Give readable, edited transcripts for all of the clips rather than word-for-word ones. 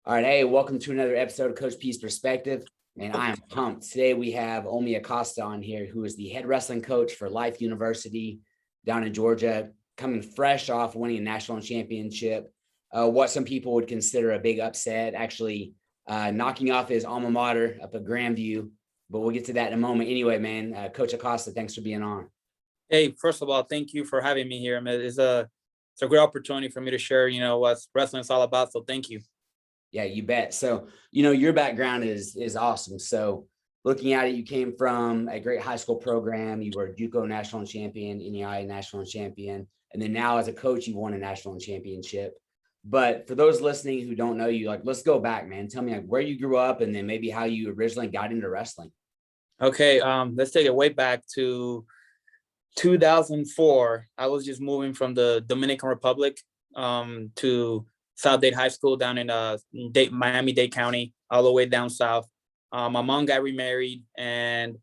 All right, hey, welcome to another episode of Coach P's Perspective, and I am pumped. Today we have Omi Acosta on here, who is the head wrestling coach for Life University down in Georgia, coming fresh off winning a national championship, what some people would consider a big upset, actually knocking off his alma mater up at Grandview, but we'll get to that in a moment. Anyway, man, Coach Acosta, thanks for being on. Hey, first of all, thank you for having me here. I mean, it's a great opportunity for me to share, what wrestling is all about. So thank you. Yeah, you bet. So, your background is awesome. So looking at it, you came from a great high school program. You were a JUCO national champion, NAIA national champion. And then now as a coach, you won a national championship. But for those listening who don't know you, let's go back, man. Tell me where you grew up and then maybe how you originally got into wrestling. Okay. Let's take it way back to 2004. I was just moving from the Dominican Republic to South Dade High School down in Miami-Dade County, all the way down south. My mom got remarried, and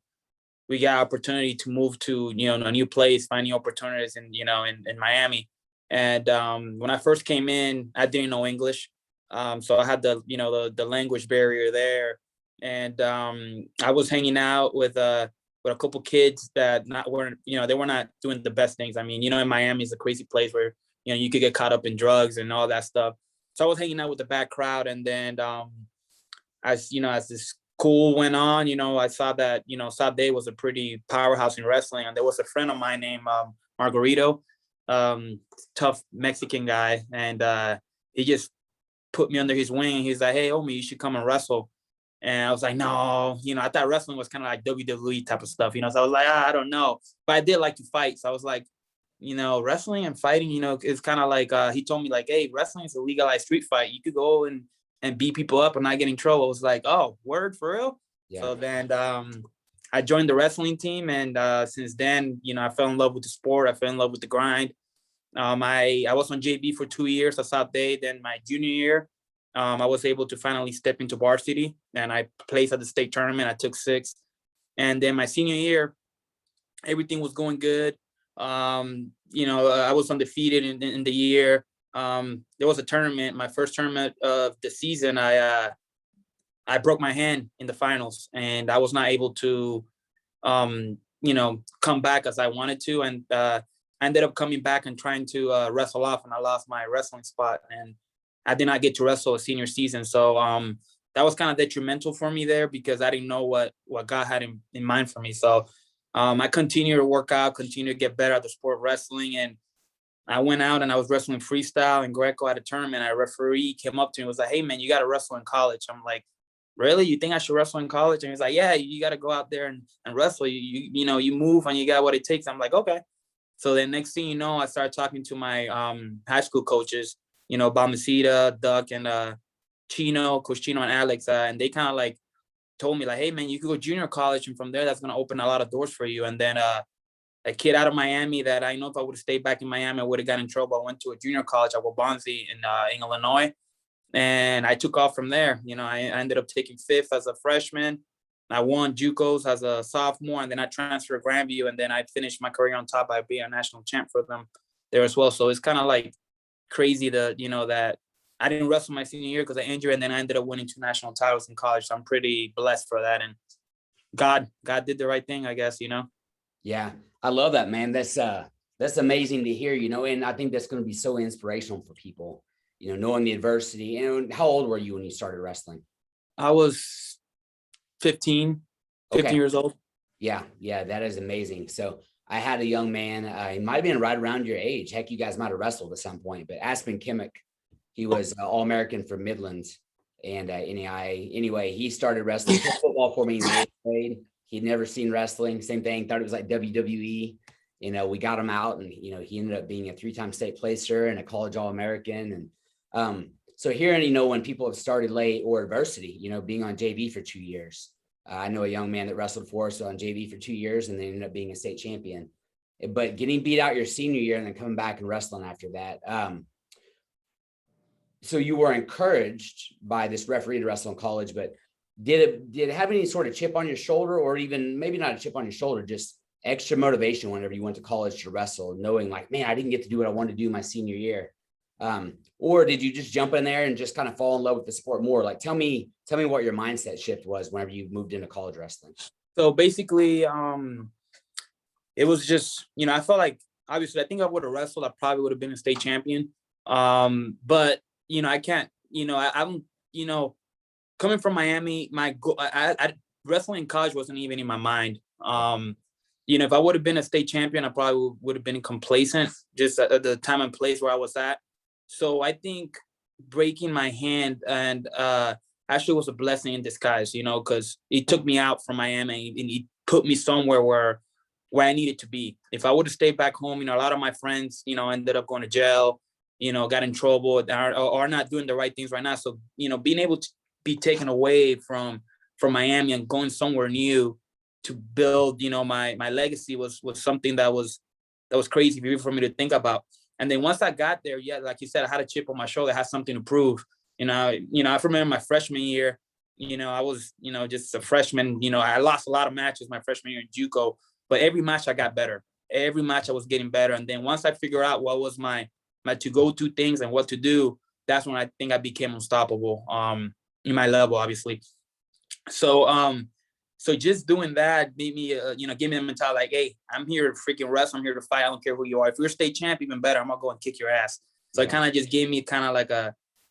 we got opportunity to move to a new place, finding opportunities in Miami. And when I first came in, I didn't know English, so I had the language barrier there. And I was hanging out with a couple kids that they were not doing the best things. I mean, in Miami is a crazy place where you could get caught up in drugs and all that stuff. So I was hanging out with the bad crowd. And then as this school went on, I saw that, South Day was a pretty powerhouse in wrestling. And there was a friend of mine named Margarito, tough Mexican guy. And he just put me under his wing. He's like, hey, Omi, you should come and wrestle. And I was like, no, I thought wrestling was kind of like WWE type of stuff, so I was like, I don't know. But I did like to fight. So I was like, wrestling and fighting, it's kind of like, he told me like, hey, wrestling is a legalized street fight. You could go and beat people up and not get in trouble. I was like, oh, word, for real? Yeah. So then I joined the wrestling team. And since then, I fell in love with the sport. I fell in love with the grind. I was on JV for 2 years at South Day. Then my junior year, I was able to finally step into varsity, and I placed at the state tournament. I took 6th. And then my senior year, everything was going good. I was undefeated in the year. There was a tournament, my first tournament of the season. I broke my hand in the finals, and I was not able to, come back as I wanted to. And I ended up coming back and trying to wrestle off, and I lost my wrestling spot, and I did not get to wrestle a senior season. So that was kind of detrimental for me there, because I didn't know what God had in mind for me. So I continued to work out, continued to get better at the sport of wrestling. And I went out and I was wrestling freestyle and Greco at a tournament. A referee came up to me and was like, hey, man, you got to wrestle in college. I'm like, really? You think I should wrestle in college? And he's like, yeah, you got to go out there and wrestle. You move and you got what it takes. I'm like, okay. So then next thing you know, I started talking to my high school coaches, Balmaceda, Duck, and Chino, Coach Chino and Alex. And they kind of like told me like, hey, man, you could go junior college. And from there, that's going to open a lot of doors for you. And then a kid out of Miami that I know if I would have stayed back in Miami, I would have got in trouble. I went to a junior college at Waubonsie in Illinois. And I took off from there. I ended up taking 5th as a freshman. I won JUCOs as a sophomore, and then I transferred to Grandview, and then I finished my career on top by being a national champ for them there as well. So it's kind of like crazy that I didn't wrestle my senior year because I injured, and then I ended up winning 2 national titles in college. So I'm pretty blessed for that, and God did the right thing, I guess. Yeah, I love that, man. That's amazing to hear. And I think that's going to be so inspirational for people. Knowing the adversity. And how old were you when you started wrestling? I was 15 years old. Yeah, that is amazing. So I had a young man, he might have been right around your age. Heck, you guys might have wrestled at some point, but Aspen Kimmick, he was All-American for Midlands and NAIA. Anyway, he started wrestling football for me in the 8th grade. He'd never seen wrestling, same thing, thought it was like WWE. We got him out, and, he ended up being a 3-time state placer and a college All-American. And so hearing, when people have started late or adversity, being on JV for 2 years. I know a young man that wrestled for us on JV for 2 years and then ended up being a state champion. But getting beat out your senior year and then coming back and wrestling after that. So you were encouraged by this referee to wrestle in college, but did it have any sort of chip on your shoulder, or even maybe not a chip on your shoulder, just extra motivation whenever you went to college to wrestle, knowing like, man, I didn't get to do what I wanted to do my senior year? Or did you just jump in there and just kind of fall in love with the sport more? Like, tell me what your mindset shift was whenever you moved into college wrestling. So basically, it was just, I felt like, obviously, I think I would have wrestled. I probably would have been a state champion. But, I can't, I'm, coming from Miami, my goal, wrestling in college wasn't even in my mind. If I would have been a state champion, I probably would have been complacent just at the time and place where I was at. So I think breaking my hand and actually was a blessing in disguise, because it took me out from Miami and it put me somewhere where I needed to be. If I would have stayed back home, a lot of my friends, ended up going to jail, got in trouble or not doing the right things right now. So, being able to be taken away from Miami and going somewhere new to build, my legacy was something that was crazy for me to think about. And then once I got there, yeah, like you said, I had a chip on my shoulder, I had something to prove. I remember my freshman year, I was, just a freshman, I lost a lot of matches my freshman year in JUCO, but every match I got better. Every match I was getting better. And then once I figured out what was my to-go-to things and what to do, that's when I think I became unstoppable in my level, obviously. So just doing that made me, give me the mentality like, hey, I'm here to freaking wrestle. I'm here to fight. I don't care who you are. If you're a state champ, even better. I'm going to go and kick your ass. So it kind of just gave me kind of like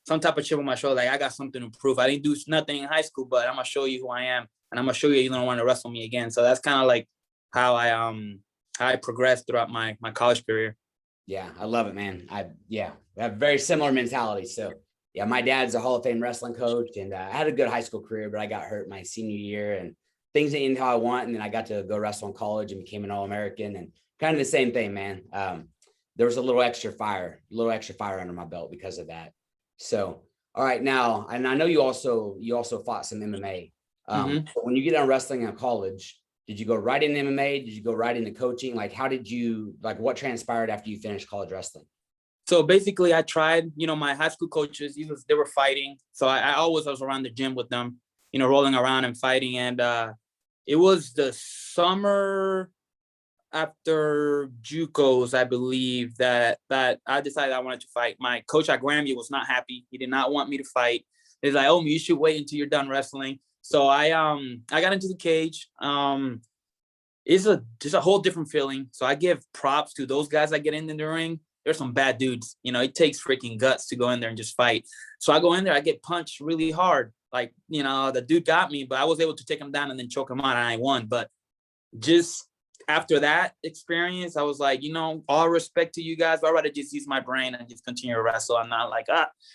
some type of chip on my shoulder. Like, I got something to prove. I didn't do nothing in high school, but I'm going to show you who I am. And I'm going to show you don't want to wrestle me again. So that's kind of like how I progressed throughout my college career. Yeah, I love it, man. We have very similar mentality. So yeah, my dad's a Hall of Fame wrestling coach, and I had a good high school career, but I got hurt my senior year and things didn't end how I want. And then I got to go wrestle in college and became an All-American, and kind of the same thing, man. There was a little extra fire under my belt because of that. So, all right, now, and I know you also fought some MMA. When you get done wrestling in college, did you go right into MMA? Did you go right into coaching? Like, what transpired after you finished college wrestling? So basically I tried, my high school coaches, they were fighting. So I always was around the gym with them, rolling around and fighting. And it was the summer after JUCOs, I believe, that I decided I wanted to fight. My coach at Grammy was not happy. He did not want me to fight. He's like, oh, you should wait until you're done wrestling. So I got into the cage. It's just a whole different feeling. So I give props to those guys that get in the ring. There's some bad dudes. It takes freaking guts to go in there and just fight. So I go in there, I get punched really hard. Like, the dude got me, but I was able to take him down and then choke him out, and I won. But just after that experience, I was like, all respect to you guys, but I'd rather just use my brain and just continue to wrestle. I'm not like,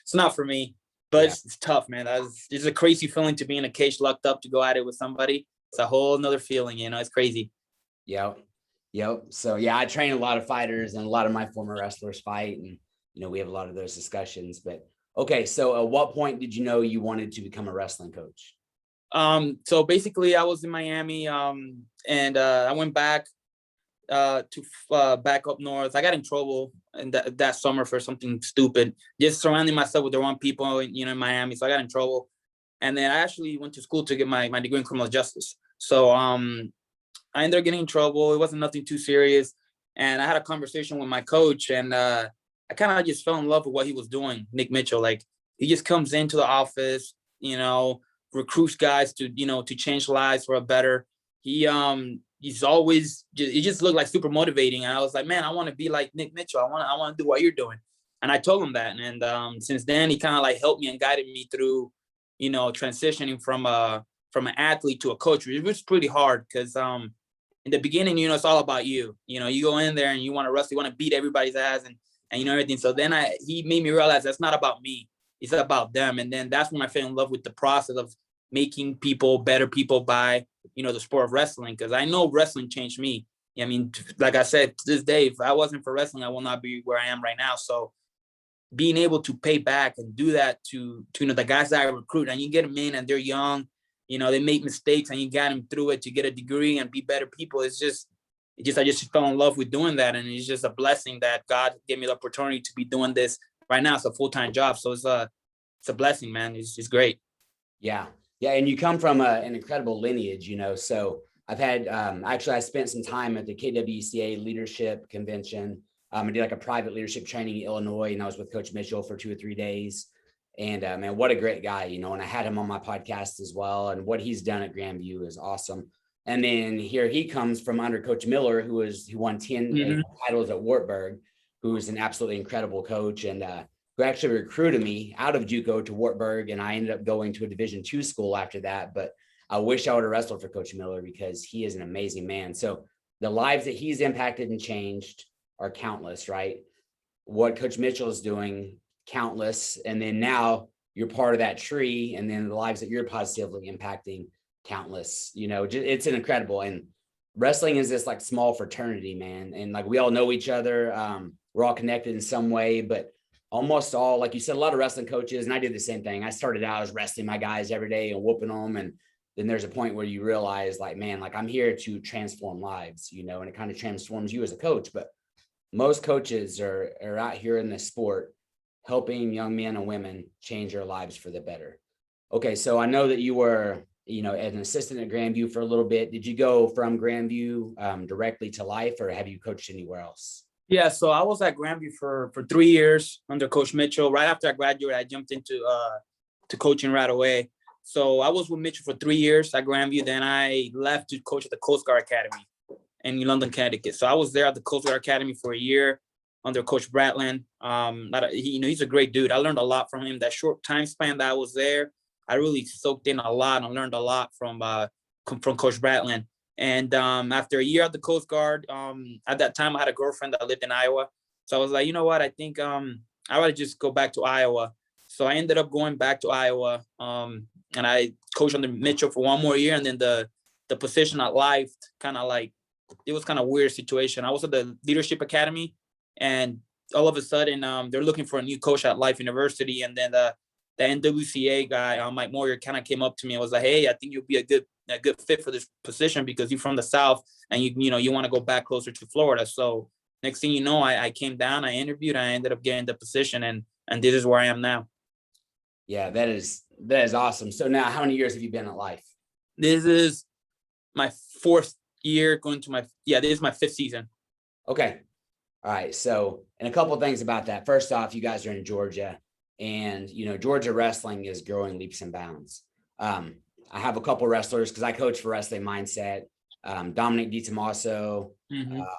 it's not for me. But it's tough, man. It's a crazy feeling to be in a cage locked up to go at it with somebody. It's a whole nother feeling, it's crazy. Yep. So yeah, I train a lot of fighters, and a lot of my former wrestlers fight, and we have a lot of those discussions. But okay, so at what point did you know you wanted to become a wrestling coach? So basically I was in Miami, and I went back to back up north. I got in trouble in that summer for something stupid, just surrounding myself with the wrong people, in Miami. So I got in trouble, and then I actually went to school to get my degree in criminal justice. So I ended up getting in trouble. It wasn't nothing too serious. And I had a conversation with my coach, and I kind of just fell in love with what he was doing, Nick Mitchell. Like, he just comes into the office, recruits guys to, to change lives for a better. He's always, he just looked like super motivating. And I was like, man, I want to be like Nick Mitchell. I want to do what you're doing. And I told him that. And since then, he kind of like helped me and guided me through, transitioning from an athlete to a coach. It was pretty hard because in the beginning, it's all about you. You go in there and you want to wrestle, you want to beat everybody's ass and everything. So then he made me realize that's not about me. It's about them. And then that's when I fell in love with the process of making people better people by, the sport of wrestling. Because I know wrestling changed me. I mean, like I said, to this day, if I wasn't for wrestling, I will not be where I am right now. So being able to pay back and do that to the guys that I recruit, and you get them in and they're young, they make mistakes and you got them through it to get a degree and be better people. I just fell in love with doing that. And it's just a blessing that God gave me the opportunity to be doing this right now. It's a full-time job. So it's a blessing, man. It's great. Yeah. And you come from an incredible lineage, so I've had, actually, I spent some time at the KWCA Leadership Convention I did like a private leadership training in Illinois, and I was with Coach Mitchell for 2 or 3 days. And man, what a great guy, you know, and I had him on my podcast as well. And what he's done at Grandview is awesome. And then here he comes from under Coach Miller, who won 10 titles at Wartburg, who's an absolutely incredible coach, and who actually recruited me out of JUCO to Wartburg. And I ended up going to a Division II school after that. But I wish I would have wrestled for Coach Miller because he is an amazing man. So the lives that he's impacted and changed are countless, right? What Coach Mitchell is doing, countless. And then now you're part of that tree, and then the lives that you're positively impacting, countless. You know, it's an incredible. And wrestling is this like small fraternity, man. And like we all know each other. We're all connected in some way, but almost all, like you said, a lot of wrestling coaches, and I did the same thing. I started out as wrestling my guys every day and whooping them. And then there's a point where you realize like, man, like I'm here to transform lives, you know, and it kind of transforms you as a coach. But most coaches are out here in this sport helping young men and women change their lives for the better. Okay. So I know that you were, you know, as an assistant at Grandview for a little bit. Did you go from Grandview directly to Life, or have you coached anywhere else? Yeah, so I was at Grandview for 3 years under Coach Mitchell. Right after I graduated, I jumped into to coaching right away. So I was with Mitchell for 3 years at Grandview. Then I left to coach at the Coast Guard Academy in London, Connecticut. So I was there at the Coast Guard Academy for a year under Coach Bratland. He's a great dude. I learned a lot from him. That short time span that I was there, I really soaked in a lot and learned a lot from Coach Bratland. And after a year at the Coast Guard, at that time I had a girlfriend that lived in Iowa. So I was like, you know what, I think I ought to just go back to Iowa. So I ended up going back to Iowa, and I coached under Mitchell for 1 more year. And then the position at Life, kind of like, it was kind of weird situation. I was at the Leadership Academy, and all of a sudden they're looking for a new coach at Life University. And then the NWCA guy, Mike Moyer, kind of came up to me and was like, hey, I think you'll be a good fit for this position because you're from the South and you want to go back closer to Florida. So next thing you know, I came down, I interviewed, I ended up getting the position, and this is where I am now. Yeah, that is awesome. So now how many years have you been at Life? This is my 4th year, this is my 5th season. Okay. All right. So, and a couple of things about that. First off, you guys are in Georgia, and, you know, Georgia wrestling is growing leaps and bounds. I have a couple wrestlers because I coach for Wrestling Mindset. Dominic DiTomaso,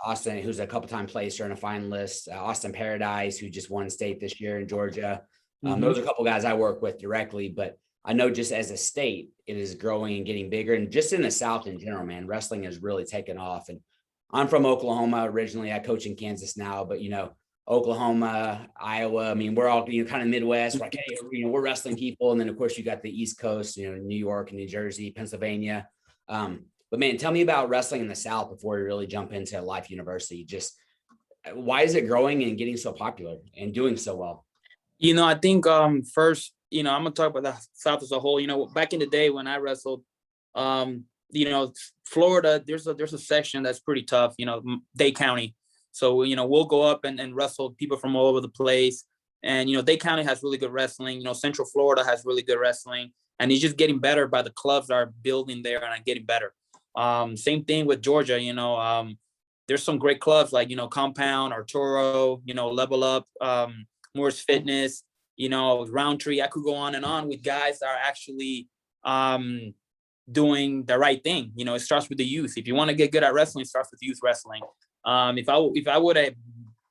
Austin, who's a couple-time placer and a finalist, Austin Paradise, who just won state this year in Georgia. Those are a couple guys I work with directly, but I know just as a state, it is growing and getting bigger. And just in the South in general, man, wrestling has really taken off. And I'm from Oklahoma originally. I coach in Kansas now, but, you know, Oklahoma, Iowa, I mean, we're all, you know, kind of Midwest, like, hey, you know, we're wrestling people. And then of course you got the East Coast, you know, New York and New Jersey, Pennsylvania. But man, tell me about wrestling in the South before we really jump into Life University. Just why is it growing and getting so popular and doing so well? You know, I think first, you know, I'm gonna talk about the South as a whole. You know, back in the day when I wrestled, you know, Florida, there's a section that's pretty tough, you know, Dade County. So, you know, we'll go up and wrestle people from all over the place. And, you know, Dade County has really good wrestling. You know, Central Florida has really good wrestling. And it's just getting better by the clubs that are building there and are getting better. Same thing with Georgia, you know, there's some great clubs like, you know, Compound, Arturo, you know, Level Up, Moore's Fitness, you know, Roundtree. I could go on and on with guys that are actually doing the right thing. You know, it starts with the youth. If you want to get good at wrestling, it starts with youth wrestling. If I would have,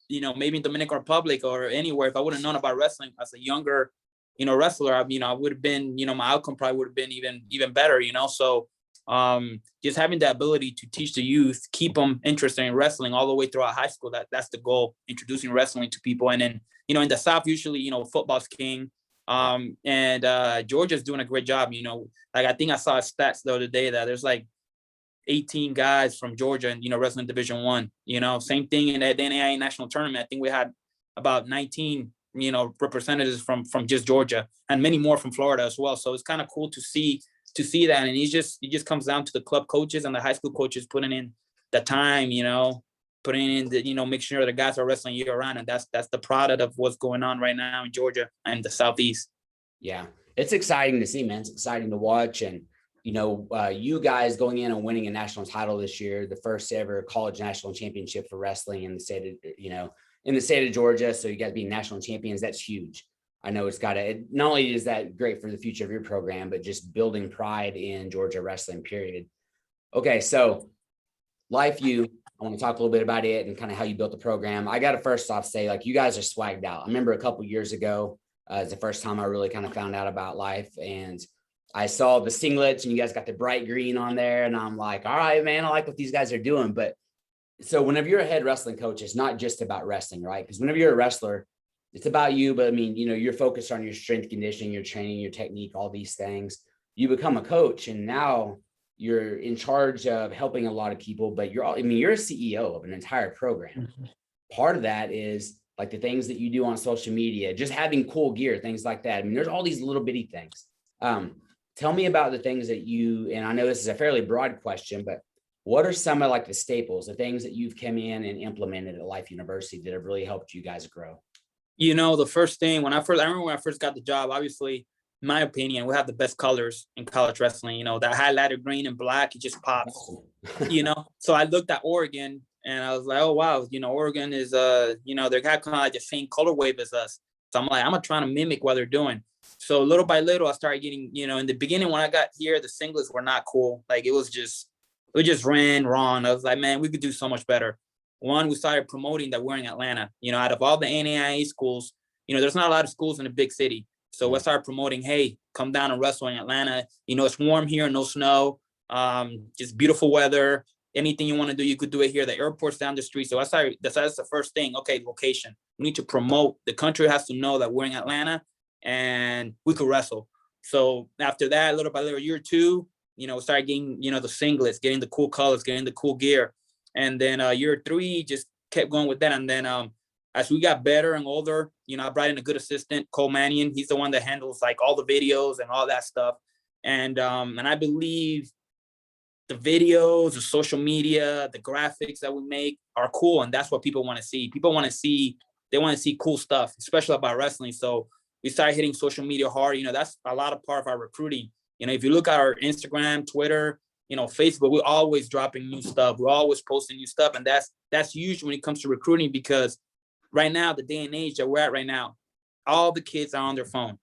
you know, maybe in Dominican Republic or anywhere, if I would have known about wrestling as a younger, you know, wrestler, you know, I would have been, you know, my outcome probably would have been even better, you know. So just having the ability to teach the youth, keep them interested in wrestling all the way throughout high school, that's the goal, introducing wrestling to people. And then, you know, in the South, usually, you know, football's king. And Georgia's doing a great job, you know. Like, I think I saw stats the other day that there's like 18 guys from Georgia and, you know, wrestling Division I, you know. Same thing in the NAIA National Tournament. I think we had about 19, you know, representatives from just Georgia, and many more from Florida as well. So it's kind of cool to see that. And it just comes down to the club coaches and the high school coaches putting in the time, you know, putting in the, you know, make sure the guys are wrestling year round. And that's the product of what's going on right now in Georgia and the Southeast. Yeah, it's exciting to see, man. It's exciting to watch. And, you know, you guys going in and winning a national title this year, the first ever college national championship for wrestling in the state of, you know, in the state of Georgia. So you guys being national champions, that's huge. I know it's not only is that great for the future of your program, but just building pride in Georgia wrestling, period. Okay. So Life U, I want to talk a little bit about it and kind of how you built the program. I got to first off say, like, you guys are swagged out. I remember a couple years ago, it's the first time I really kind of found out about Life, and I saw the singlets and you guys got the bright green on there, and I'm like, all right, man, I like what these guys are doing. But so whenever you're a head wrestling coach, it's not just about wrestling, right? Because whenever you're a wrestler, it's about you. But I mean, you're focused on your strength conditioning, your training, your technique, all these things. You become a coach, and now you're in charge of helping a lot of people, but you're a CEO of an entire program. Part of that is like the things that you do on social media, just having cool gear, things like that. I mean, there's all these little bitty things. Tell me about the things that and I know this is a fairly broad question, but what are some of like the staples, the things that you've come in and implemented at Life University that have really helped you guys grow? The first thing I remember when I first got the job, obviously, in my opinion, we have the best colors in college wrestling. That highlighted green and black, it just pops. So I looked at Oregon and I was like, oh wow, Oregon is they're got kind of like the same color wave as us. So I'm like, I'm trying to mimic what they're doing. So little by little, I started getting, in the beginning when I got here, the singlets were not cool. Like we just ran wrong. I was like, man, we could do so much better. One, we started promoting that we're in Atlanta. Out of all the NAIA schools, there's not a lot of schools in a big city. So we started promoting, hey, come down and wrestle in Atlanta. It's warm here, no snow, just beautiful weather. Anything you want to do, you could do it here. The airport's down the street. So that's the first thing. Okay, location. We need to promote. The country has to know that we're in Atlanta and we could wrestle. So after that, little by little, year two, started getting, the singlets, getting the cool colors, getting the cool gear. And then year three, just kept going with that. And then as we got better and older, I brought in a good assistant, Cole Mannion. He's the one that handles like all the videos and all that stuff. And I believe the videos, the social media, the graphics that we make are cool. And that's what people want to see. They want to see cool stuff, especially about wrestling. So we started hitting social media hard. That's a lot of part of our recruiting. If you look at our Instagram, Twitter, Facebook, we're always dropping new stuff. We're always posting new stuff. And that's huge when it comes to recruiting, because right now, the day and age that we're at right now, all the kids are on their phone.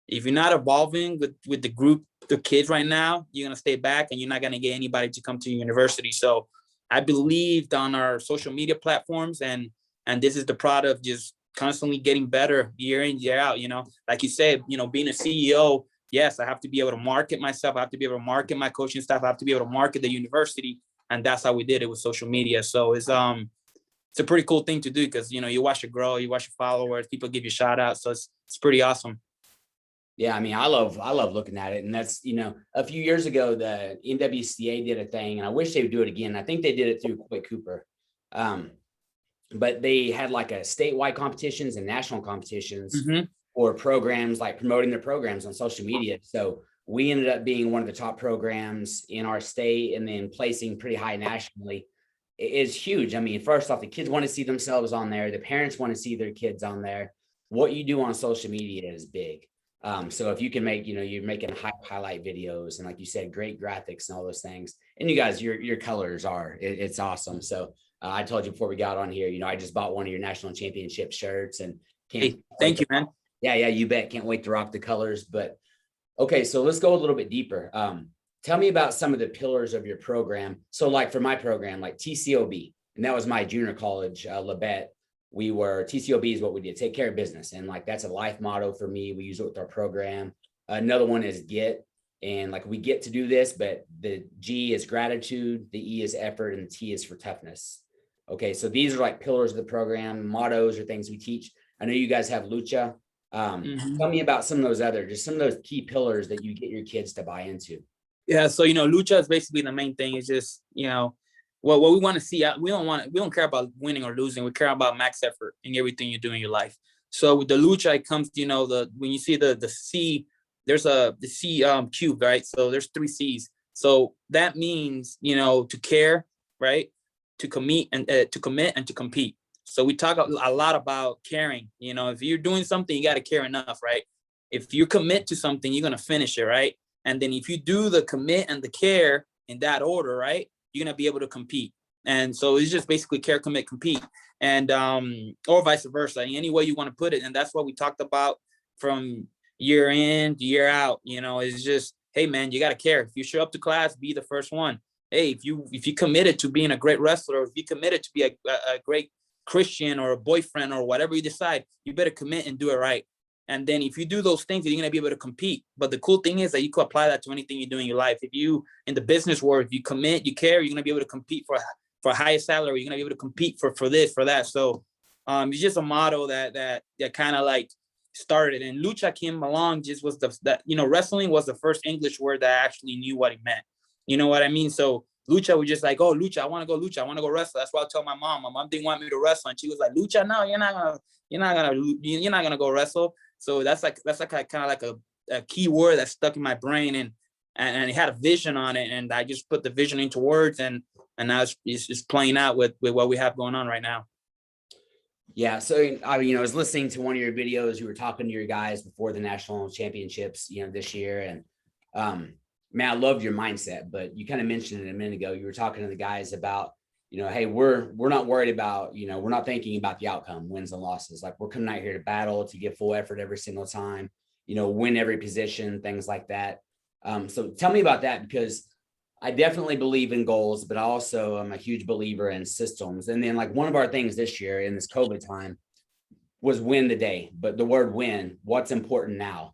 If you're not evolving with the group of kids right now, you're going to stay back and you're not going to get anybody to come to your university. So I believed on our social media platforms, and this is the product of just constantly getting better year in, year out. Like you said, being a CEO, yes, I have to be able to market myself. I have to be able to market my coaching staff. I have to be able to market the university. And that's how we did it with social media. So it's a pretty cool thing to do, because, you watch it grow, you watch your followers, people give you shout outs. So it's pretty awesome. Yeah. I mean, I love looking at it. And that's, a few years ago, the NWCA did a thing, and I wish they would do it again. I think they did it through Quick Cooper. But they had like a statewide competitions and national competitions for programs, like promoting their programs on social media. So we ended up being one of the top programs in our state, and then placing pretty high nationally. Is huge. I mean, first off, the kids want to see themselves on there. The parents want to see their kids on there. What you do on social media is big. So if you can make, you're making highlight videos, and like you said, great graphics and all those things. And you guys, your colors it's awesome. So I told you before we got on here, I just bought one of your national championship shirts, and thank you, man. Yeah, you bet. Can't wait to rock the colors. But okay, so let's go a little bit deeper. Tell me about some of the pillars of your program. So like for my program, like TCOB, and that was my junior college, Labette. TCOB is what we did, take care of business. And like, that's a life motto for me. We use it with our program. Another one is get, and like, we get to do this, but the G is gratitude, the E is effort, and the T is for toughness. Okay. So these are like pillars of the program, mottos or things we teach. I know you guys have Lucha. Tell me about some of those key pillars that you get your kids to buy into. Yeah, so lucha is basically the main thing. It's just what we want to see. We don't care about winning or losing. We care about max effort in everything you do in your life. So with the lucha, it comes when you see the C, there's the C cube, right? So there's 3 C's. So that means to care, right? To commit and to compete. So we talk a lot about caring. If you're doing something, you got to care enough, right? If you commit to something, you're gonna finish it, right? And then if you do the commit and the care in that order, right, you're going to be able to compete. And so it's just basically care, commit, compete, and or vice versa, any way you want to put it. And that's what we talked about from year in to year out. It's just, hey man, you got to care. If you show up to class, be the first one. Hey, if you committed to being a great wrestler, or if you committed to be a great Christian or a boyfriend or whatever you decide, you better commit and do it right. And then if you do those things, you're going to be able to compete. But the cool thing is that you could apply that to anything you do in your life. If you, in the business world, if you commit, you care, you're going to be able to compete for a higher salary. You're going to be able to compete for this, for that. So it's just a motto that kind of like started. And lucha came along, just was wrestling was the first English word that I actually knew what it meant. You know what I mean? So lucha was just like, oh, lucha, I want to go lucha. I want to go wrestle. That's why I told my mom. My mom didn't want me to wrestle. And she was like, lucha, no, you're not gonna go wrestle. So that's like kind of like a key word that stuck in my brain, and it had a vision on it. And I just put the vision into words, and now it's just playing out with what we have going on right now. Yeah. So, I was listening to one of your videos. You were talking to your guys before the national championships, this year. And, man, I loved your mindset, but you kind of mentioned it a minute ago. You were talking to the guys about, hey, we're not worried about, we're not thinking about the outcome, wins and losses. Like, we're coming out here to battle, to give full effort every single time, win every position, things like that. So tell me about that, because I definitely believe in goals, but I also am a huge believer in systems. And then, like, one of our things this year in this COVID time was win the day, but the word win, what's important now?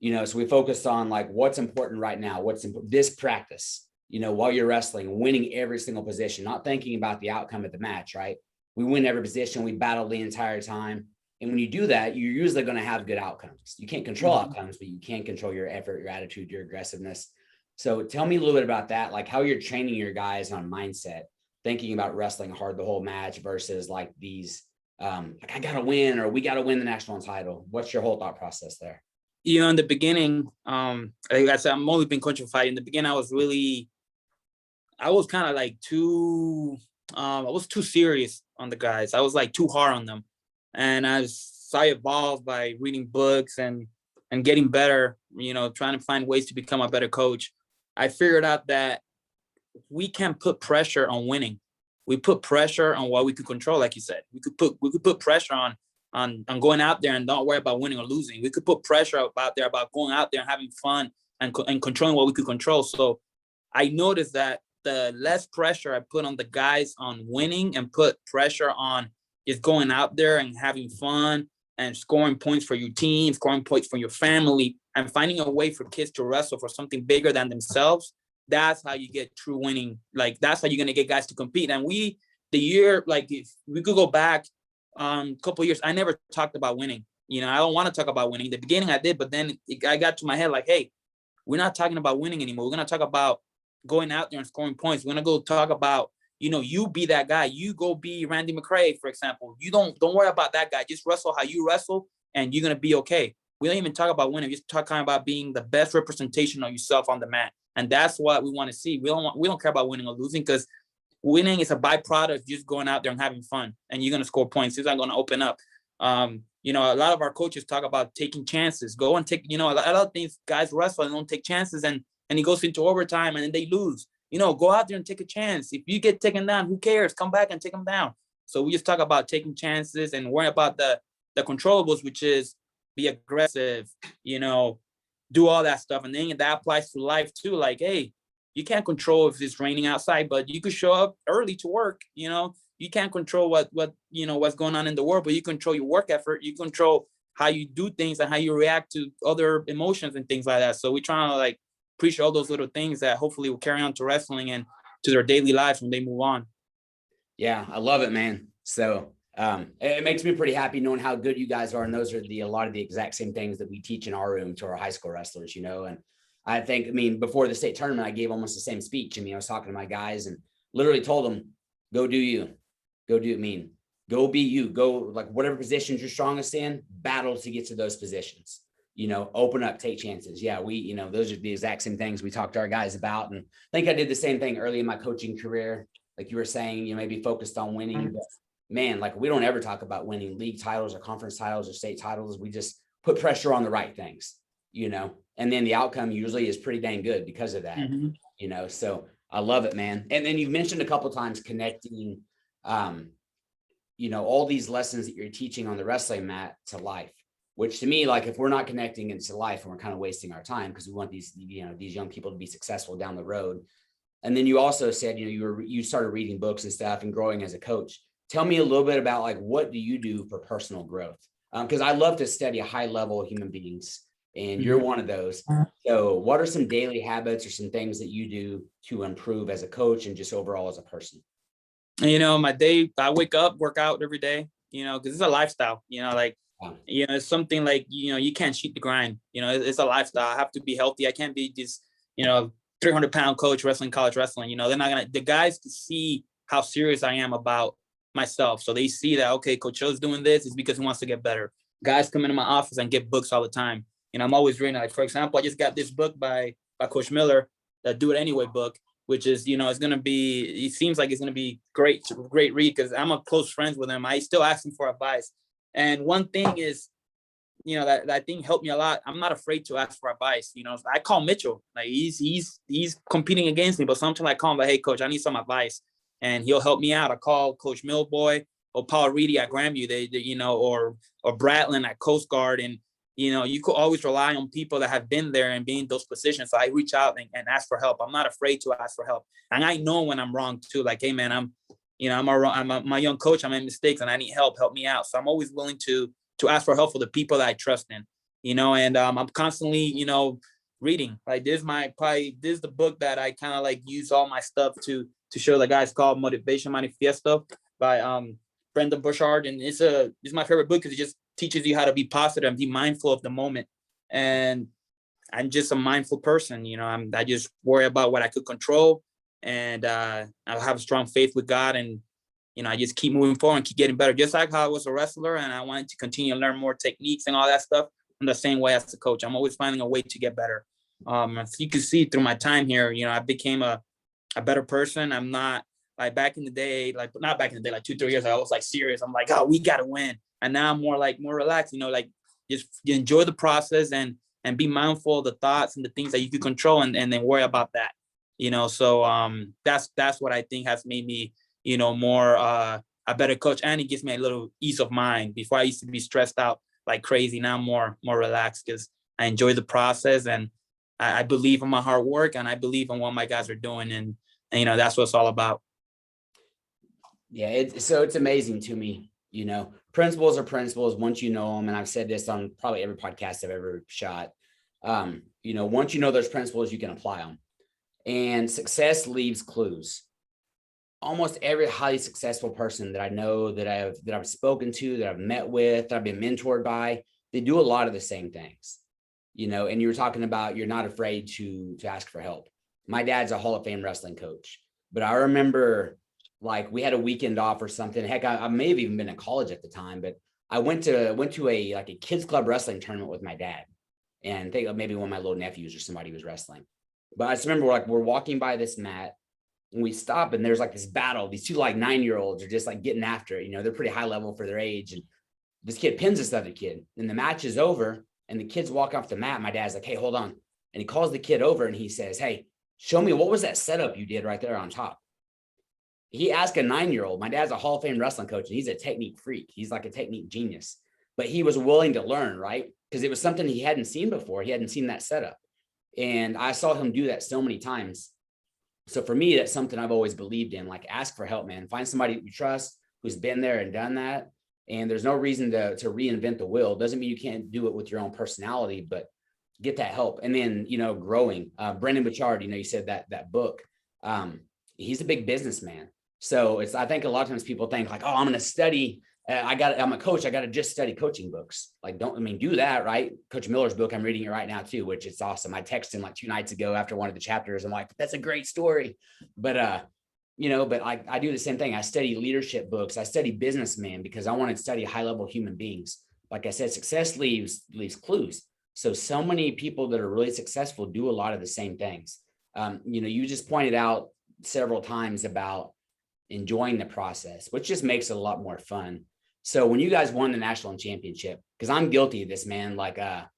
So we focused on like, what's important right now? What's this practice, while you're wrestling, winning every single position, not thinking about the outcome of the match, right? We win every position. We battle the entire time. And when you do that, you're usually going to have good outcomes. You can't control outcomes, but you can control your effort, your attitude, your aggressiveness. So tell me a little bit about that, like how you're training your guys on mindset, thinking about wrestling hard the whole match versus like these, like, I got to win, or we got to win the national title. What's your whole thought process there? In the beginning, like I said, I'm only been coaching fight. In the beginning, I was kind of like I was too serious on the guys. I was like too hard on them. And as I evolved by reading books and getting better, trying to find ways to become a better coach, I figured out that we can't put pressure on winning. We put pressure on what we could control. Like you said, we could put pressure on going out there and don't worry about winning or losing. We could put pressure out there about going out there and having fun and controlling what we could control. So I noticed that the less pressure I put on the guys on winning and put pressure on just going out there and having fun and scoring points for your team, scoring points for your family, and finding a way for kids to wrestle for something bigger than themselves, that's how you get true winning. Like, that's how you're going to get guys to compete. And if we could go back a couple of years, I never talked about winning. I don't want to talk about winning. In the beginning I did, but then I got to my head like, hey, we're not talking about winning anymore. We're going to talk about going out there and scoring points. We're going to go talk about, you be that guy. You go be Randy McRae, for example. You don't worry about that guy. Just wrestle how you wrestle, and you're going to be okay. We don't even talk about winning. We just talking about being the best representation of yourself on the mat. And that's what we want to see. We don't care about winning or losing, because winning is a byproduct of just going out there and having fun, and you're going to score points. It's not going to open up. A lot of our coaches talk about taking chances. Go and take, a lot of things guys wrestle and don't take chances, and it goes into overtime and then they lose. Go out there and take a chance. If you get taken down, who cares? Come back and take them down. So we just talk about taking chances and worry about the controllables, which is be aggressive, do all that stuff. And then that applies to life too. Like, hey, you can't control if it's raining outside, but you could show up early to work. You can't control what's going on in the world, but you control your work effort. You control how you do things and how you react to other emotions and things like that. So we're trying to like preach all those little things that hopefully will carry on to wrestling and to their daily lives when they move on. Yeah, I love it, man. So it makes me pretty happy knowing how good you guys are. And those are a lot of the exact same things that we teach in our room to our high school wrestlers, and I think, before the state tournament, I gave almost the same speech. I was talking to my guys and literally told them, go do you, go do it. Go be you, go like whatever positions you're strongest in, battle to get to those positions, open up, take chances. Yeah. Those are the exact same things we talked to our guys about. And I think I did the same thing early in my coaching career. Like you were saying, maybe focused on winning, but man, like we don't ever talk about winning league titles or conference titles or state titles. We just put pressure on the right things, and then the outcome usually is pretty dang good because of that, so I love it, man. And then you've mentioned a couple of times connecting, all these lessons that you're teaching on the wrestling mat to life, which to me, like if we're not connecting into life, and we're kind of wasting our time because we want these young people to be successful down the road. And then you also said, you started reading books and stuff and growing as a coach. Tell me a little bit about like, what do you do for personal growth? Because I love to study high level human beings, and you're one of those. So what are some daily habits or some things that you do to improve as a coach and just overall as a person? My day, I wake up, work out every day, because it's a lifestyle, it's something like, you can't cheat the grind, it's a lifestyle. I have to be healthy. I can't be this, 300-pound coach wrestling college wrestling, the guys to see how serious I am about myself. So they see that, okay, Coach O's doing this is because he wants to get better. Guys come into my office and get books all the time. I'm always reading. Like, for example, I just got this book by Coach Miller, the Do It Anyway book, which is, it's going to be, it seems like it's going to be great read because I'm a close friends with him. I still ask him for advice. And one thing is, that thing helped me a lot. I'm not afraid to ask for advice. I call Mitchell, like he's competing against me, but sometimes I call him like, hey, coach, I need some advice. And he'll help me out. I call Coach Millboy or Paul Reedy at Grandview, or Bradlin at Coast Guard. And, you could always rely on people that have been there and be in those positions. So I reach out and ask for help. I'm not afraid to ask for help. And I know when I'm wrong too, like, hey man, I'm my young coach. I made mistakes and I need help. Help me out. So I'm always willing to ask for help for the people that I trust in, and I'm constantly, reading. Like this is the book that I kind of like use all my stuff to show the guys, called Motivation Manifesto by Brendan Burchard. And it's my favorite book because it just teaches you how to be positive and be mindful of the moment. And I'm just a mindful person, I just worry about what I could control. And I have a strong faith with God, and I just keep moving forward and keep getting better. Just like how I was a wrestler and I wanted to continue to learn more techniques and all that stuff, I'm the same way as a coach. I'm always finding a way to get better. As you can see through my time here, I became a better person. I'm not like back in the day, like 2-3 years ago, I was like serious. I'm like, oh, we got to win. And now I'm more relaxed, like just enjoy the process and be mindful of the thoughts and the things that you can control and then worry about that, So that's what I think has made me, more a better coach. And it gives me a little ease of mind. Before I used to be stressed out like crazy. Now I'm more relaxed because I enjoy the process, and I believe in my hard work, and I believe in what my guys are doing. And that's what it's all about. Yeah. It's amazing to me, principles are principles once you know them. And I've said this on probably every podcast I've ever shot. Once you know those principles, you can apply them, and success leaves clues. Almost every highly successful person that I know, that I've spoken to, that I've met with, that I've been mentored by, they do a lot of the same things, and you were talking about, you're not afraid to ask for help. My dad's a Hall of Fame wrestling coach, but I remember like we had a weekend off or something. Heck, I may have even been in college at the time, but I went to a kids club wrestling tournament with my dad, and I think maybe one of my little nephews or somebody was wrestling. But I just remember we're walking by this mat, and we stop, and there's like this battle. These two 9-year-olds are just like getting after it. They're pretty high level for their age. And this kid pins this other kid, and the match is over, and the kids walk off the mat. My dad's like, hey, hold on. And he calls the kid over and he says, hey, show me, what was that setup you did right there on top? He asked a 9-year-old. My dad's a Hall of Fame wrestling coach, and he's a technique freak. He's like a technique genius, but he was willing to learn, right? Because it was something he hadn't seen before. He hadn't seen that setup. And I saw him do that so many times. So for me, that's something I've always believed in. Like, ask for help, man. Find somebody you trust who's been there and done that. And there's no reason to reinvent the wheel. Doesn't mean you can't do it with your own personality, but get that help. And then, growing. Brendan Burchard, you said that book. He's a big businessman. So I think a lot of times people think like, oh, I'm going to study. I'm a coach. I got to just study coaching books. Like, do that, right? Coach Miller's book, I'm reading it right now too, which is awesome. I texted him like 2 nights ago after one of the chapters. I'm like, that's a great story. But, but I do the same thing. I study leadership books. I study businessmen because I want to study high level human beings. Like I said, success leaves clues. So many people that are really successful do a lot of the same things. You just pointed out several times about enjoying the process, which just makes it a lot more fun. So when you guys won the national championship, because I'm guilty of this, man, like, I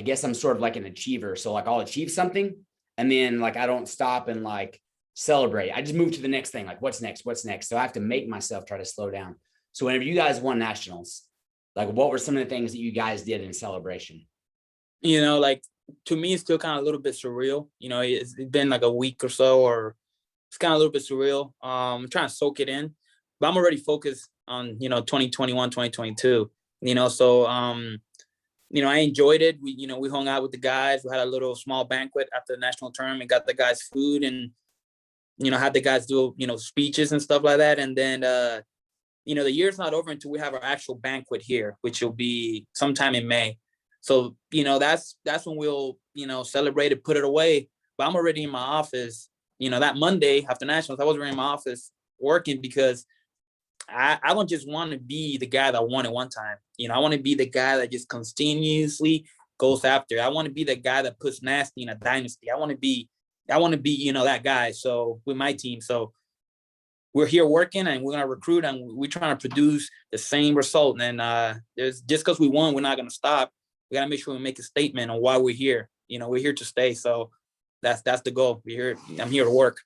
guess I'm sort of like an achiever. So like I'll achieve something, and then like, I don't stop and like celebrate. I just move to the next thing. Like, what's next? What's next? So I have to make myself try to slow down. So whenever you guys won nationals, like, what were some of the things that you guys did in celebration? Like, to me, it's still kind of a little bit surreal. It's been like a week or so, or it's kind of a little bit surreal. I'm trying to soak it in, but I'm already focused on, 2021, 2022, so, I enjoyed it. We hung out with the guys. We had a little small banquet after the national tournament, got the guys food, and, had the guys do, speeches and stuff like that. And then, the year's not over until we have our actual banquet here, which will be sometime in May. So, that's when we'll, celebrate it, put it away. But I'm already in my office, that Monday after nationals, I was already in my office working, because I don't just want to be the guy that won it one time. I want to be the guy that just continuously goes after. I want to be the guy that puts nasty in a dynasty. I want to be, that guy. So with my team, so we're here working, and we're going to recruit, and we're trying to produce the same result. And there's just because we won, we're not going to stop. We got to make sure we make a statement on why we're here. We're here to stay. So that's the goal. I'm here to work.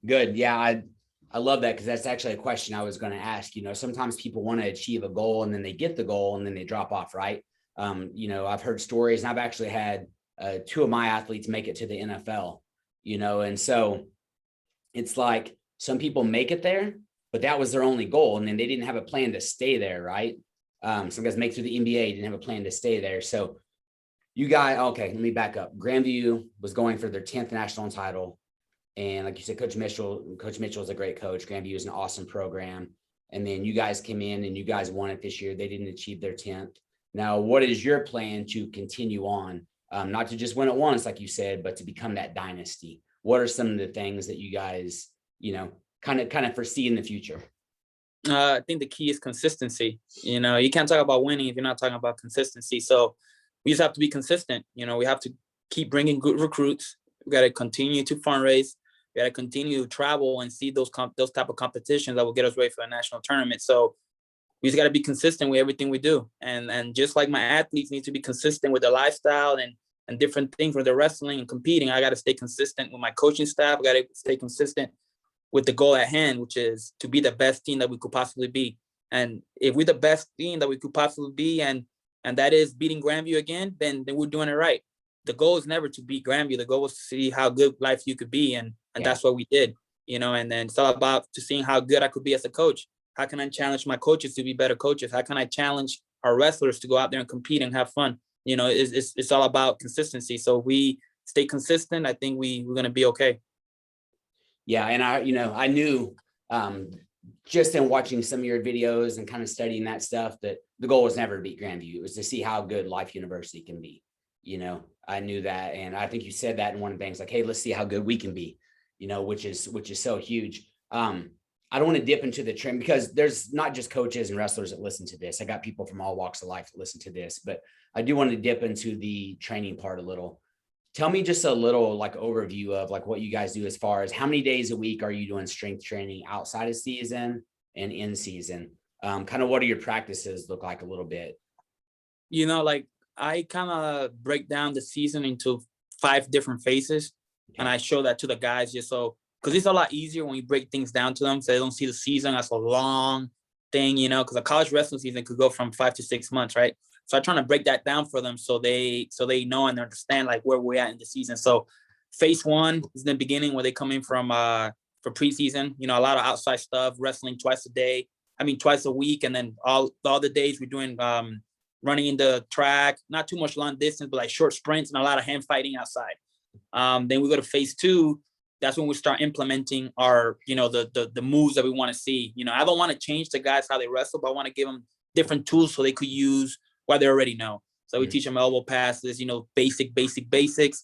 Good. Yeah. I love that, because that's actually a question I was going to ask. Sometimes people want to achieve a goal, and then they get the goal, and then they drop off, right? I've heard stories, and I've actually had 2 of my athletes make it to the NFL, and so it's like some people make it there, but that was their only goal, and then they didn't have a plan to stay there, right? Some guys make through the NBA, didn't have a plan to stay there. So you guys, okay, let me back up. Grandview was going for their 10th national title. And like you said, Coach Mitchell is a great coach. Grandview is an awesome program. And then you guys came in and you guys won it this year. They didn't achieve their 10th. Now, what is your plan to continue on? Not to just win it once, like you said, but to become that dynasty. What are some of the things that you guys, kind of foresee in the future? I think the key is consistency. You can't talk about winning if you're not talking about consistency. So we just have to be consistent. We have to keep bringing good recruits. We got to continue to fundraise. We got to continue to travel and see those type of competitions that will get us ready for a national tournament. So we just got to be consistent with everything we do. And just like my athletes need to be consistent with their lifestyle and different things when they're wrestling and competing, I got to stay consistent with my coaching staff. I got to stay consistent with the goal at hand, which is to be the best team that we could possibly be. And if we're the best team that we could possibly be, and that is beating Grandview again, then we're doing it right. The goal is never to beat Grandview. The goal was to see how good life you could be. And that's what we did, and then it's all about to seeing how good I could be as a coach. How can I challenge my coaches to be better coaches? How can I challenge our wrestlers to go out there and compete and have fun? It's all about consistency. So if we stay consistent, I think we're going to be okay. Yeah. And I knew just in watching some of your videos and kind of studying that stuff, that the goal was never to beat Grandview. It was to see how good Life University can be. I knew that. And I think you said that in one of the things, like, hey, let's see how good we can be, which is so huge. I don't want to dip into the trend, because there's not just coaches and wrestlers that listen to this. I got people from all walks of life that listen to this, but I do want to dip into the training part a little. Tell me just a little like overview of like what you guys do, as far as how many days a week are you doing strength training outside of season and in season? Kind of what do your practices look like a little bit? Like, I kind of break down the season into 5 different phases. Okay. And I show that to the guys just so, because it's a lot easier when you break things down to them, so they don't see the season as a long thing, because a college wrestling season could go from 5 to 6 months, right? So I'm trying to break that down for them so they know and understand like where we're at in the season. So phase 1 is the beginning, where they come in from for preseason, a lot of outside stuff, wrestling twice a week, and then all the days we're doing running in the track, not too much long distance, but like short sprints and a lot of hand fighting outside. Then we go to phase 2. That's when we start implementing our, the moves that we want to see. I don't want to change the guys how they wrestle, but I want to give them different tools so they could use what they already know. So we teach them elbow passes, basics.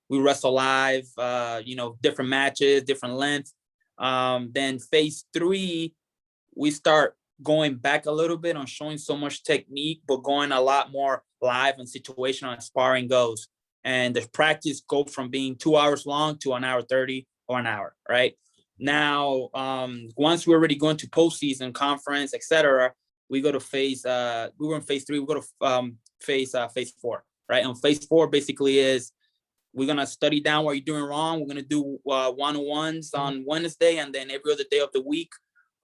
We wrestle live, different matches, different lengths. Then phase 3, we start going back a little bit on showing so much technique, but going a lot more live and situational as sparring goes. And the practice go from being 2 hours long to 1 hour 30 or an hour, right? Now, once we're already going to postseason, conference, etc., we go to phase, we were in phase 3, we go to phase 4, right? And phase 4 basically is we're going to study down what you're doing wrong. We're going to do one-on-ones on Wednesday, and then every other day of the week,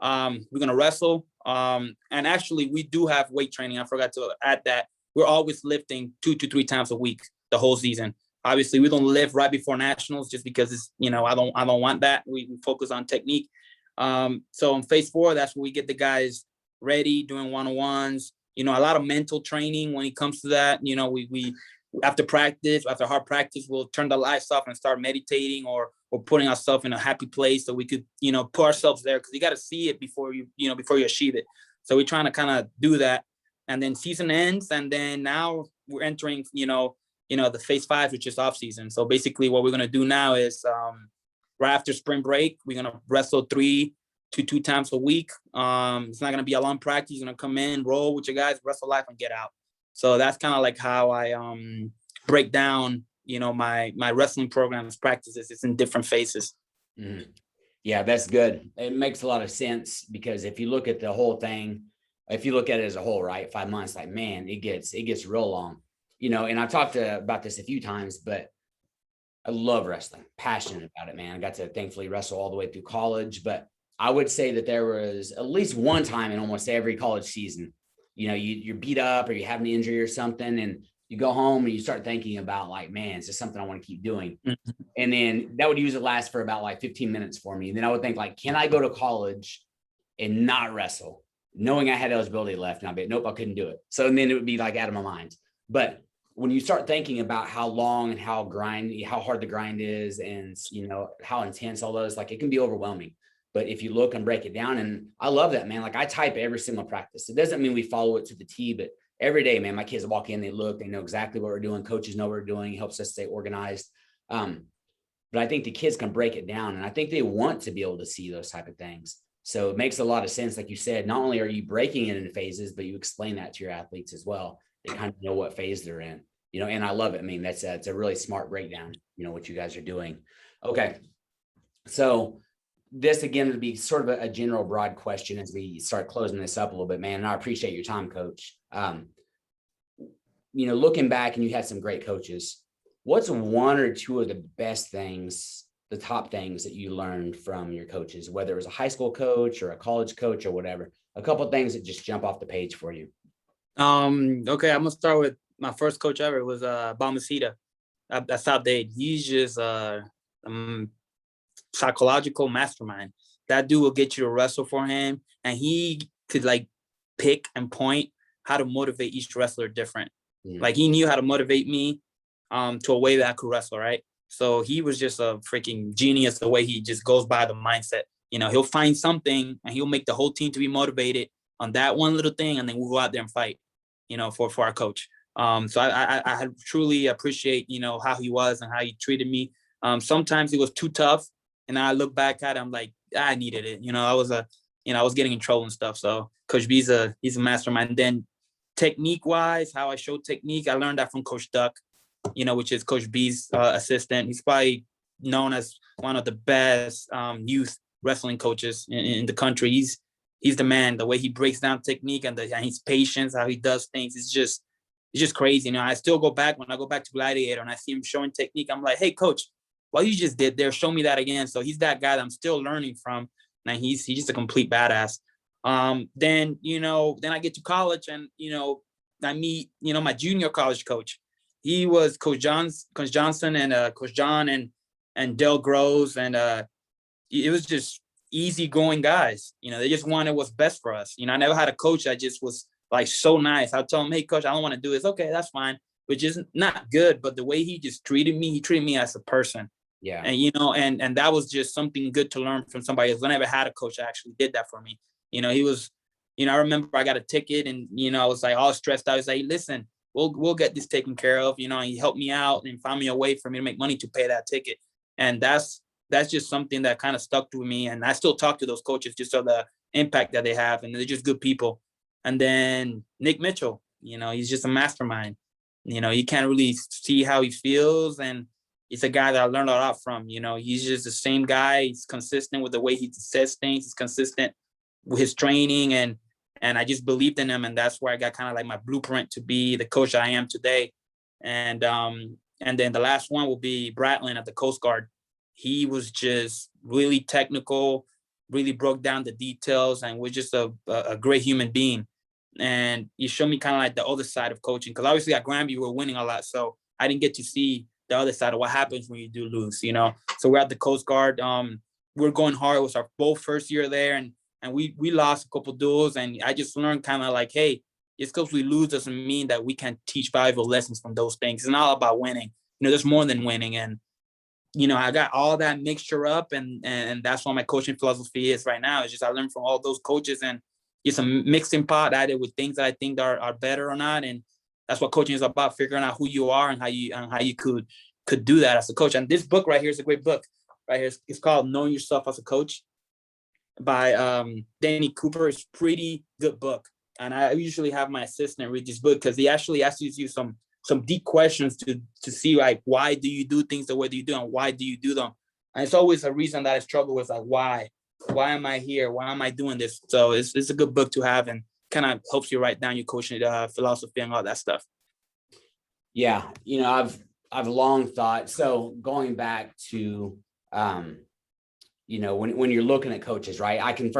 we're going to wrestle. And actually, we do have weight training. I forgot to add that. We're always lifting 2 to 3 times a week the whole season. Obviously, we don't lift right before nationals just because it's, I don't want that. We focus on technique. So in phase 4, that's where we get the guys ready, doing one-on-ones, a lot of mental training when it comes to that. We after hard practice, we'll turn the lights off and start meditating or putting ourselves in a happy place so we could, put ourselves there, because you got to see it before you achieve it. So we're trying to kind of do that. And then season ends, and then now we're entering, the phase 5, which is off season. So basically what we're going to do now is right after spring break, we're going to wrestle 3 to 2 times a week. It's not going to be a long practice. You're going to come in, roll with your guys, wrestle life, and get out. So that's kind of like how I break down, my wrestling programs practices. It's in different phases. Mm-hmm. Yeah, that's good. It makes a lot of sense, because if you look at the whole thing, if you look at it as a whole, right, 5 months, like, man, it gets real long, and I've talked about this a few times, but I love wrestling, passionate about it, man. I got to thankfully wrestle all the way through college, but I would say that there was at least one time in almost every college season, you're beat up or you have an injury or something, and you go home and you start thinking about, like, man, is this something I want to keep doing? Mm-hmm. And then that would usually last for about like 15 minutes for me. And then I would think, like, can I go to college and not wrestle, knowing I had eligibility left? And I'd be, nope, I couldn't do it. So then it would be like out of my mind. But when you start thinking about how long and how hard the grind is, and, how intense all those, like, it can be overwhelming. But if you look and break it down, and I love that, man. Like, I type every single practice. It doesn't mean we follow it to the T, but every day, man, my kids walk in, they look, they know exactly what we're doing. Coaches know what we're doing. It helps us stay organized. But I think the kids can break it down, and I think they want to be able to see those type of things. So it makes a lot of sense. Like you said, not only are you breaking it into phases, but you explain that to your athletes as well. They kind of know what phase they're in, and I love it. I mean, it's a really smart breakdown, what you guys are doing. Okay. So this, again, would be sort of a general broad question as we start closing this up a little bit, man. And I appreciate your time, Coach. Looking back, and you had some great coaches, what's 1 or 2 of the best things, the top things that you learned from your coaches, whether it was a high school coach or a college coach or whatever, a couple of things that just jump off the page for you? Okay. I'm gonna start with my first coach ever. It was Balmaceda at South Dade. He's just psychological mastermind. That dude will get you to wrestle for him, and he could, like, pick and point how to motivate each wrestler different. Like, he knew how to motivate me to a way that I could wrestle, right? So he was just a freaking genius, the way he just goes by the mindset. He'll find something and he'll make the whole team to be motivated on that one little thing, and then we'll go out there and fight, for our coach. So I truly appreciate, how he was and how he treated me. Sometimes it was too tough, and I look back at it, I'm like, I needed it. I was getting in trouble and stuff. So Coach B's he's a mastermind. Then technique wise, how I show technique, I learned that from Coach Duck, which is Coach B's assistant. He's probably known as one of the best youth wrestling coaches in the country. He's the man. The way he breaks down technique and his patience, how he does things, it's just crazy. I still go back, when I go back to Gladiator and I see him showing technique, I'm like, hey, Coach, what you just did there, show me that again. So he's that guy that I'm still learning from, and he's just a complete badass. Then I get to college, and I meet my junior college coach. He was Coach Johnson and Coach John and Del Groves, and it was just easygoing guys. They just wanted what's best for us. I never had a coach that just was, like, so nice. I'll tell him, hey, Coach, I don't want to do this. Okay, that's fine. Which is not good, but the way he just treated me as a person. Yeah. And and that was just something good to learn from somebody else. I never had a coach that actually did that for me. He was, I remember I got a ticket, and, I was, like, all stressed out. I was like, listen, we'll get this taken care of. And he helped me out and found me a way for me to make money to pay that ticket. And that's just something that kind of stuck to me. And I still talk to those coaches just so the impact that they have, and they're just good people. And then Nick Mitchell, he's just a mastermind. You can't really see how he feels, and he's a guy that I learned a lot from. He's just the same guy. He's consistent with the way he says things. He's consistent with his training, and I just believed in him, and that's where I got kind of like my blueprint to be the coach I am today. And And then the last one will be Bradlin at the Coast Guard. He was just really technical, really broke down the details, and was just a great human being. And you showed me kind of like the other side of coaching, because obviously at Granby we're winning a lot, so I didn't get to see the other side of what happens when you do lose, you know. So we're at the Coast Guard. We're going hard. It was our both first year there, and we lost a couple duels, and I just learned kind of like, hey, just because we lose doesn't mean that we can't teach valuable lessons from those things. It's not all about winning. You know, there's more than winning. And you know, I got all that mixture up, and that's what my coaching philosophy is right now. It's just I learned from all those coaches, and just a mixing pot added with things that I think are better or not. And that's what coaching is about, figuring out who you are and how you could do that as a coach. And this book right here is a great book right here. It's called Knowing Yourself as a Coach by Danny Cooper. It's a pretty good book. And I usually have my assistant read this book because he actually asks you some deep questions to see, like, why do you do things the way that you do, and why do you do them? And it's always a reason that I struggle with, like, why am I here? Why am I doing this? So it's a good book to have, and kind of helps you write down your coaching philosophy and all that stuff. Yeah. You know, I've long thought, so going back to, you know, when you're looking at coaches, right? I can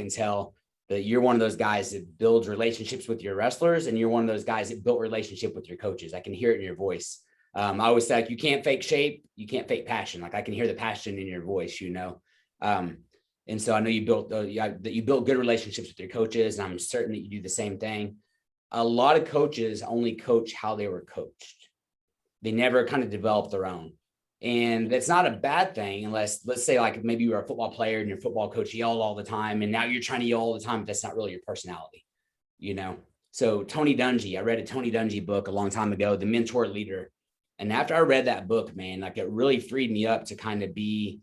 tell that you're one of those guys that builds relationships with your wrestlers, and you're one of those guys that built relationship with your coaches. I can hear it in your voice. I always say, like, you can't fake shape, you can't fake passion. Like, I can hear the passion in your voice, you know. And so I know you built good relationships with your coaches, and I'm certain that you do the same thing. A lot of coaches only coach how they were coached. They never kind of develop their own. And that's not a bad thing, unless, let's say, like, maybe you were a football player and your football coach yelled all the time, and now you're trying to yell all the time, but that's not really your personality, you know? So Tony Dungy, I read a Tony Dungy book a long time ago, The Mentor Leader. And after I read that book, man, like, it really freed me up to kind of be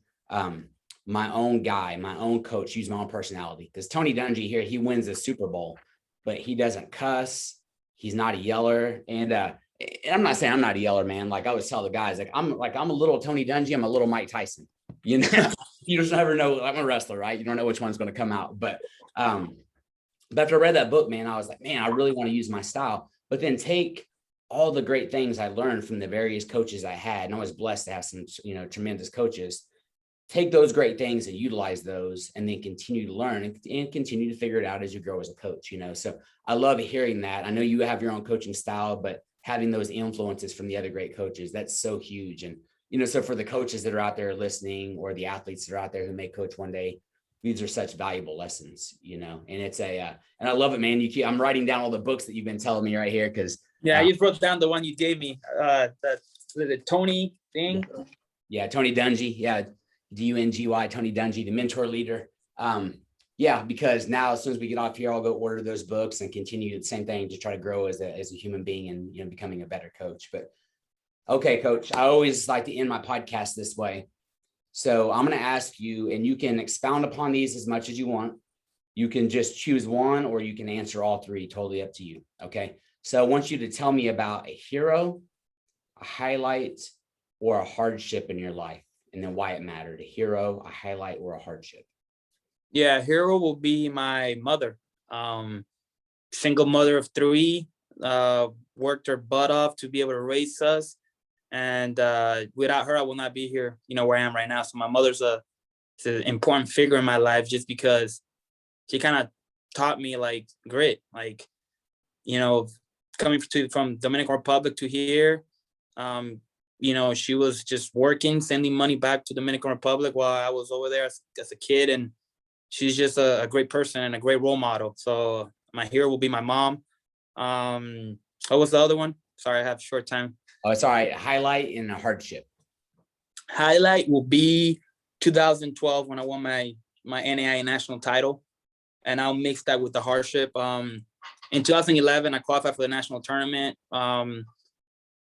my own guy, my own coach, use my own personality. Because Tony Dungy here, he wins a Super Bowl, but he doesn't cuss. He's not a yeller. And I'm not saying I'm not a yeller, man. Like, I always tell the guys, I'm a little Tony Dungy, I'm a little Mike Tyson. You know, you just never know. I'm a wrestler, right? You don't know which one's going to come out. But after I read that book, man, I was like, man, I really want to use my style, but then take all the great things I learned from the various coaches I had. And I was blessed to have some, you know, tremendous coaches. Take those great things and utilize those, and then continue to learn and continue to figure it out as you grow as a coach, you know? So I love hearing that. I know you have your own coaching style, but having those influences from the other great coaches, that's so huge. And, you know, so for the coaches that are out there listening, or the athletes that are out there who may coach one day, these are such valuable lessons, you know? And it's and I love it, man. I'm writing down all the books that you've been telling me right here. Cause I just wrote down the one you gave me, the Tony thing. Yeah. Tony Dungy. Yeah. Dungy, Tony Dungy, The Mentor Leader. Because now, as soon as we get off here, I'll go order those books and continue the same thing to try to grow as a human being, and, you know, becoming a better coach. But okay, Coach, I always like to end my podcast this way. So I'm going to ask you, and you can expound upon these as much as you want. You can just choose one, or you can answer all three, totally up to you. Okay. So I want you to tell me about a hero, a highlight, or a hardship in your life, and then why it mattered. A hero, a highlight, or a hardship. Yeah, hero will be my mother. Single mother of 3, worked her butt off to be able to raise us. And without her, I will not be here, you know, where I am right now. So my mother's an important figure in my life, just because she kind of taught me, like, grit, like, you know, coming from Dominican Republic to here. You know, she was just working, sending money back to Dominican Republic while I was over there as a kid. And she's just a great person and a great role model. So my hero will be my mom. What was the other one? Sorry, I have short time. Oh, it's all right. Highlight and a hardship. Highlight will be 2012 when I won my NAIA National Title. And I'll mix that with the hardship. In 2011, I qualified for the national tournament.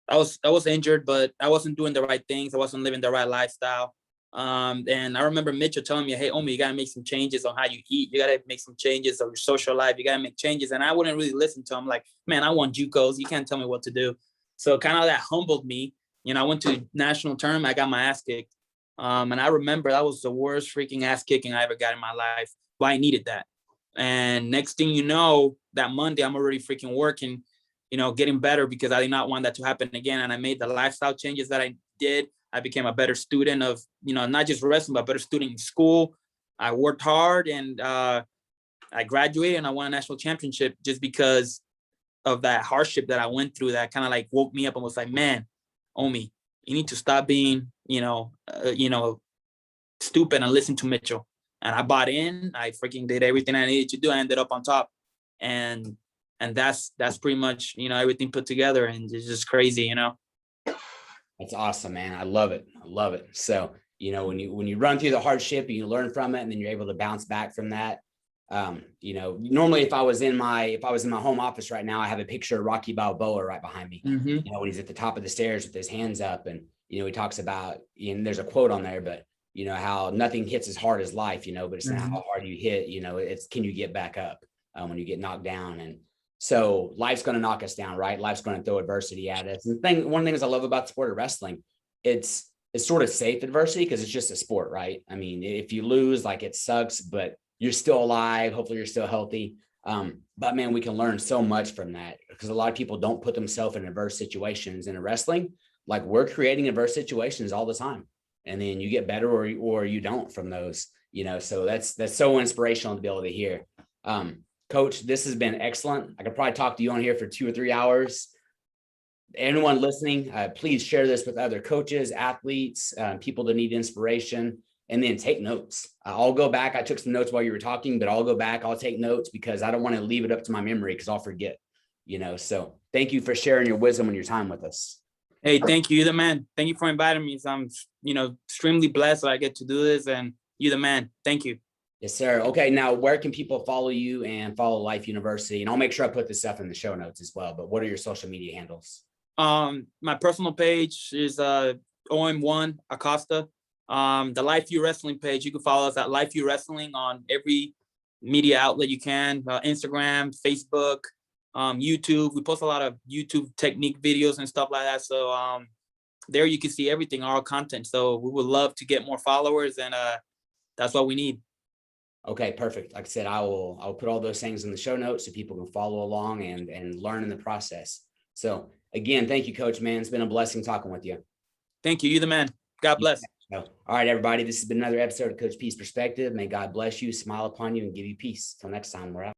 I was injured, but I wasn't doing the right things. I wasn't living the right lifestyle. And I remember Mitchell telling me, hey, Omi, you got to make some changes on how you eat. You got to make some changes on your social life. You got to make changes. And I wouldn't really listen to him. Like, man, I want JUCOs. You can't tell me what to do. So kind of that humbled me. You know, I went to national tournament. I got my ass kicked. And I remember that was the worst freaking ass kicking I ever got in my life. But I needed that. And next thing you know, that Monday, I'm already freaking working, getting better, because I did not want that to happen again. And I made the lifestyle changes that I did. I became a better student of, not just wrestling, but a better student in school. I worked hard, and I graduated, and I won a national championship just because of that hardship that I went through. That kind of like woke me up and was like, man, Omi, you need to stop being, stupid and listen to Mitchell. And I bought in. I freaking did everything I needed to do. I ended up on top, and that's pretty much, everything put together, and it's just crazy, That's awesome, man. I love it. I love it. So, when you run through the hardship, you learn from it, and then you're able to bounce back from that. Normally if I was in my home office right now, I have a picture of Rocky Balboa right behind me, Mm-hmm. when he's at the top of the stairs with his hands up, and, he talks about, and there's a quote on there, but how nothing hits as hard as life, but it's not how hard you hit, it's, can you get back up when you get knocked down? And so life's going to knock us down, right? Life's going to throw adversity at us. And one of the things I love about the sport of wrestling, it's sort of safe adversity, because it's just a sport, right? I mean, if you lose, like, it sucks, but you're still alive. Hopefully you're still healthy. But man, we can learn so much from that, because a lot of people don't put themselves in adverse situations in wrestling. Like, we're creating adverse situations all the time, and then you get better or you don't from those, so that's so inspirational to be able to hear. Coach, this has been excellent. I could probably talk to you on here for 2 or 3 hours. Anyone listening, please share this with other coaches, athletes, people that need inspiration, and then take notes. I'll go back. I took some notes while you were talking, but I'll go back. I'll take notes, because I don't want to leave it up to my memory, because I'll forget, so thank you for sharing your wisdom and your time with us. Hey, thank you. You're the man. Thank you for inviting me. So I'm, extremely blessed that I get to do this, and you're the man. Thank you. Yes, sir. Okay. Now, where can people follow you and follow Life University? And I'll make sure I put this stuff in the show notes as well, but what are your social media handles? My personal page is Omi Acosta. The Life U Wrestling page, you can follow us at Life U Wrestling on every media outlet you can, Instagram, Facebook, YouTube. We post a lot of YouTube technique videos and stuff like that. So there you can see everything, our content. So we would love to get more followers, and that's what we need. Okay, perfect. Like I said, I'll put all those things in the show notes so people can follow along and learn in the process. So again, thank you, Coach, man. It's been a blessing talking with you. Thank you. You're the man. God bless. All right, everybody. This has been another episode of Coach P's Perspective. May God bless you, smile upon you, and give you peace. Till next time, we're out.